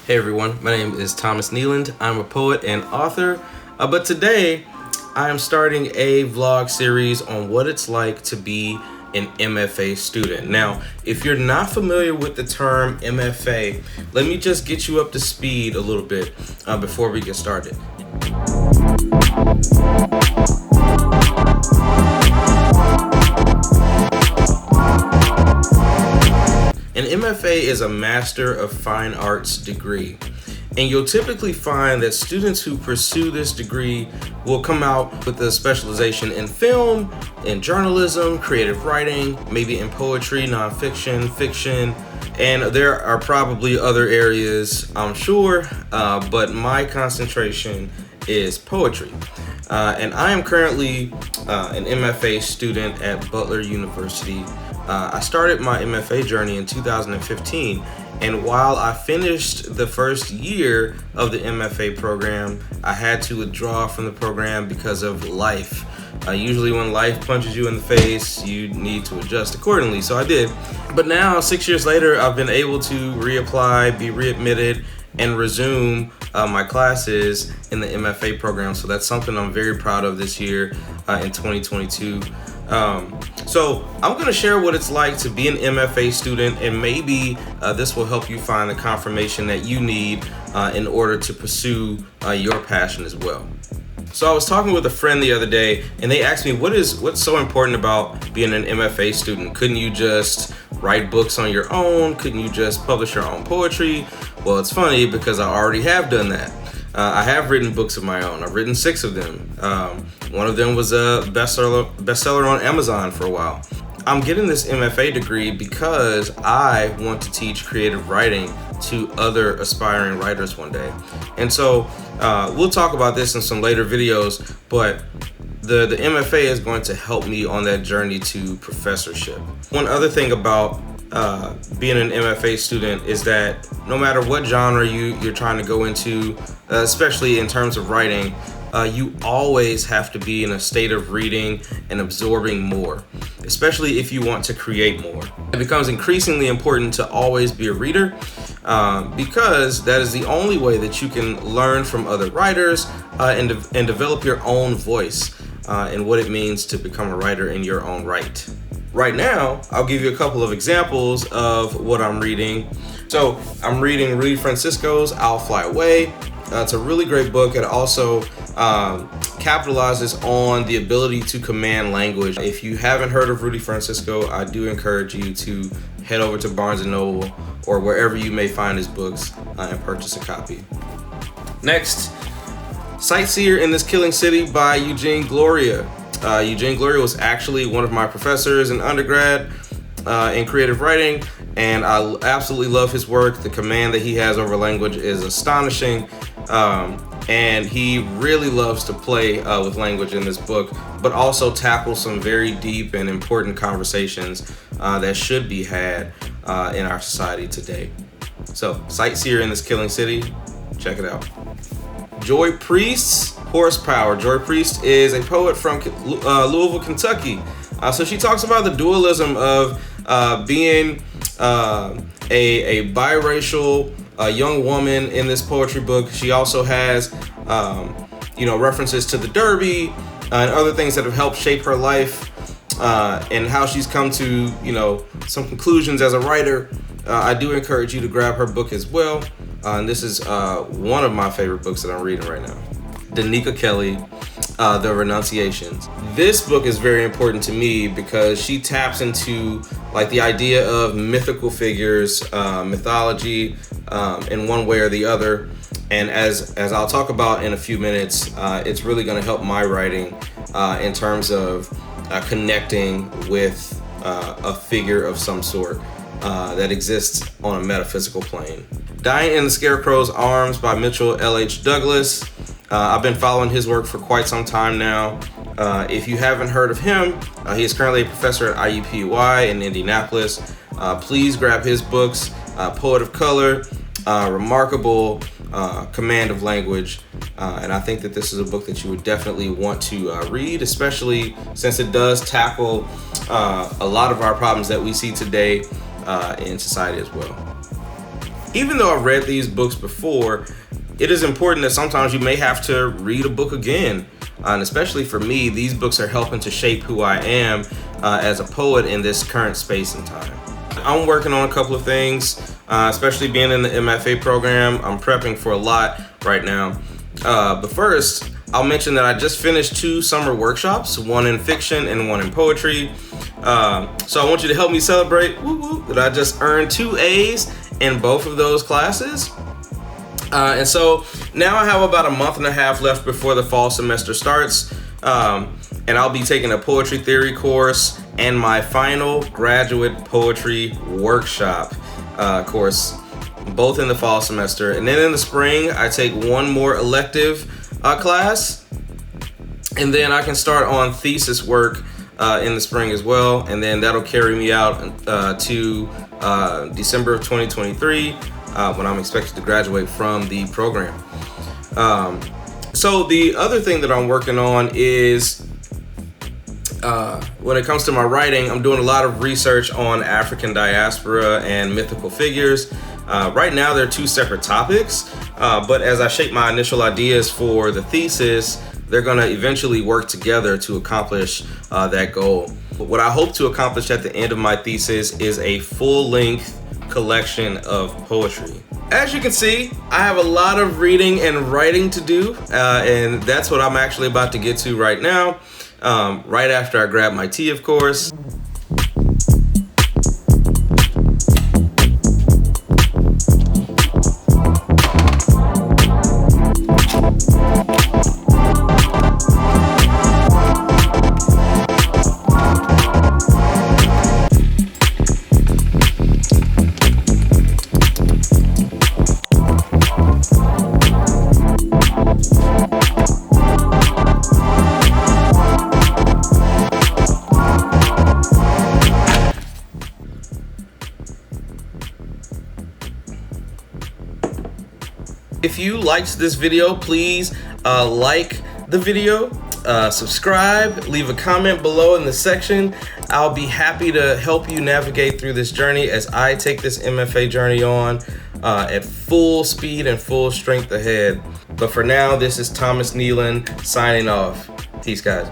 Hey everyone, my name is Thomas Nealand. I'm a poet and author, but today I am starting a vlog series on what it's like to be an MFA student. Now, if you're not familiar with the term MFA, let me just get you up to speed a little bit before we get started. An MFA is a Master of Fine Arts degree, and you'll typically find that students who pursue this degree will come out with a specialization in film, in journalism, creative writing, maybe in poetry, nonfiction, fiction, and there are probably other areas, I'm sure, but my concentration is poetry. And I am currently an MFA student at Butler University. I started my MFA journey in 2015, and while I finished the first year of the MFA program, I had to withdraw from the program because of life. Usually when life punches you in the face, you need to adjust accordingly, so I did. But now, 6 years later, I've been able to reapply, be readmitted, and resume my classes in the MFA program. So that's something I'm very proud of this year in 2022. So I'm going to share what it's like to be an MFA student, and maybe this will help you find the confirmation that you need in order to pursue your passion as well. So I was talking with a friend the other day, and they asked me, what's so important about being an MFA student? Couldn't you just write books on your own? Couldn't you just publish your own poetry? Well, it's funny because I already have done that. I have written books of my own. I've written 6 of them. One of them was a bestseller on Amazon for a while. I'm getting this MFA degree because I want to teach creative writing to other aspiring writers one day. And so we'll talk about this in some later videos, but the MFA is going to help me on that journey to professorship. One other thing about being an MFA student is that no matter what genre you're trying to go into, especially in terms of writing, you always have to be in a state of reading and absorbing more, especially if you want to create more. It becomes increasingly important to always be a reader because that is the only way that you can learn from other writers and develop your own voice and what it means to become a writer in your own right. Right now, I'll give you a couple of examples of what I'm reading. So I'm reading Rudy Francisco's I'll Fly Away. It's a really great book. It also capitalizes on the ability to command language. If you haven't heard of Rudy Francisco, I do encourage you to head over to Barnes & Noble or wherever you may find his books and purchase a copy. Next, Sightseer in This Killing City by Eugene Gloria. Eugene Gloria was actually one of my professors in undergrad in creative writing, and I absolutely love his work. The command that he has over language is astonishing, and he really loves to play with language in this book, but also tackle some very deep and important conversations that should be had in our society today. So, Sightseer in This Killing City, check it out. Joy Priest's Horsepower. Joy Priest is a poet from Louisville, Kentucky. So she talks about the dualism of being a biracial young woman in this poetry book. She also has references to the Derby and other things that have helped shape her life and how she's come to some conclusions as a writer. I do encourage you to grab her book as well. And this is one of my favorite books that I'm reading right now. Danica Kelly, The Renunciations. This book is very important to me because she taps into the idea of mythical figures, mythology, in one way or the other. And as I'll talk about in a few minutes, it's really going to help my writing in terms of connecting with a figure of some sort that exists on a metaphysical plane. Dying in the Scarecrow's Arms by Mitchell L.H. Douglas. I've been following his work for quite some time now. If you haven't heard of him, he is currently a professor at IUPUI in Indianapolis. Please grab his books, Poet of Color, remarkable command of language. And I think that this is a book that you would definitely want to read, especially since it does tackle a lot of our problems that we see today in society as well. Even though I've read these books before, it is important that sometimes you may have to read a book again. And especially for me, these books are helping to shape who I am as a poet in this current space and time. I'm working on a couple of things, especially being in the MFA program. I'm prepping for a lot right now. But first, I'll mention that I just finished 2 summer workshops, one in fiction and one in poetry. So I want you to help me celebrate that I just earned 2 A's in both of those classes. And so now I have about a month and a half left before the fall semester starts. And I'll be taking a poetry theory course and my final graduate poetry workshop course, both in the fall semester. And then in the spring, I take one more elective class, and then I can start on thesis work in the spring as well. And then that'll carry me out to December of 2023 when I'm expected to graduate from the program. So the other thing that I'm working on is when it comes to my writing, I'm doing a lot of research on African diaspora and mythical figures. Right now, they're 2 separate topics, but as I shape my initial ideas for the thesis, they're going to eventually work together to accomplish that goal. What I hope to accomplish at the end of my thesis is a full-length collection of poetry. As you can see, I have a lot of reading and writing to do, and that's what I'm actually about to get to right now. Right after I grab my tea, of course. If you liked this video, please like the video, subscribe, leave a comment below in the section. I'll be happy to help you navigate through this journey as I take this MFA journey on at full speed and full strength ahead. But for now, this is Thomas Nealon signing off. Peace, guys.